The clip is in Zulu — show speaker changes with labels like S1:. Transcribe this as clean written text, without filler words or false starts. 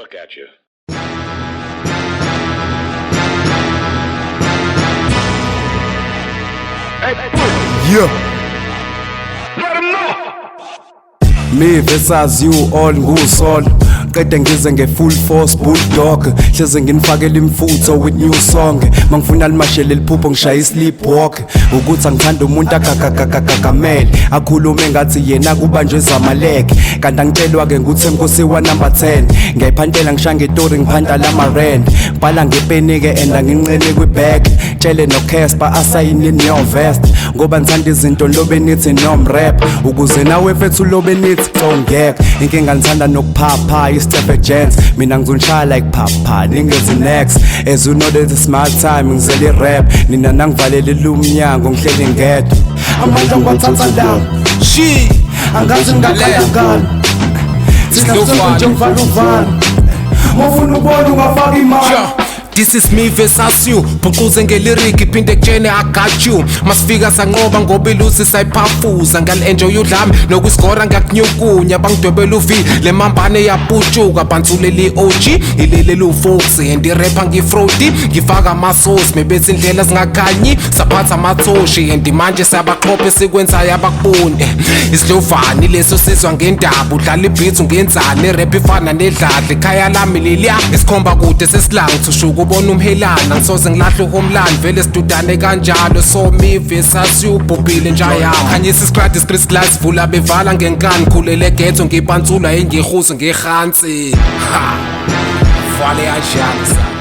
S1: look at you.
S2: Yeah.
S1: Let him know.
S2: Me versus you all ngusol qede ngize nge-full force bulldog hleze nginifakela imfutho with new song mangifuna limashele liphupho ngishaya i-sleepwalk ukuthi angithanda umuntu agagagagagamele akhulume ngathi yena kubanjwe zamaleke kanti angitshelwa-ke nguthi emkosi wa-number 10 ngiyayiphantela ngishaya ngetori ngiphanda lama-rand bhala ngepeni-ke and anginqeni kwi-bag tshele no-casper asayinini yo-vest ngoba ngithanda izinto lobe nithi nomrap ukuze nawe mfethu lobe nithi congeka inkinga ngithanda nokuphapha i-step agents mina ngizonishaya like phapha ningezi next as you know that it's my time ngizele i-rap nina nangivalelile umnyango ngihleli ngedwa amandla ngiwathatha la
S3: She
S2: angazi ngingaqalakani thina sonke nje ngivala uvalo mawufuna ubona ungafaka imali.
S3: This is me versus you Phucuze ngeliriki phinde kutshene I got you Masifika sanqoba ngoba ilusi sayiphafuza Ngal-enjoy udlami nokusigora ngakunyukunya Bangidwebela uvi le mambane yaputshuka Bansuleli OG ileleli ufoxy And irapha ngifrodi ngifaka amasosi Mebethi indlela zingakhanyi saphatha amathoshi And manje siyabaqhophe sikwenzayo abakuboni Isidlovani leso sizwa ngendaba Udlala ibhithi ungenzani irap ifana nedladla Ikhaya lami leliya isikhomba kude sesilangu Thushuka ubona umhelana ngisoze ngilahle uhomeland vele sidudane kanjalo so me versus you bhubhile njaya khanyisa iscrad street glass vula bevala ngenkani khulele ghetto ngipantsula engihuzo ngehansi ha vale ajani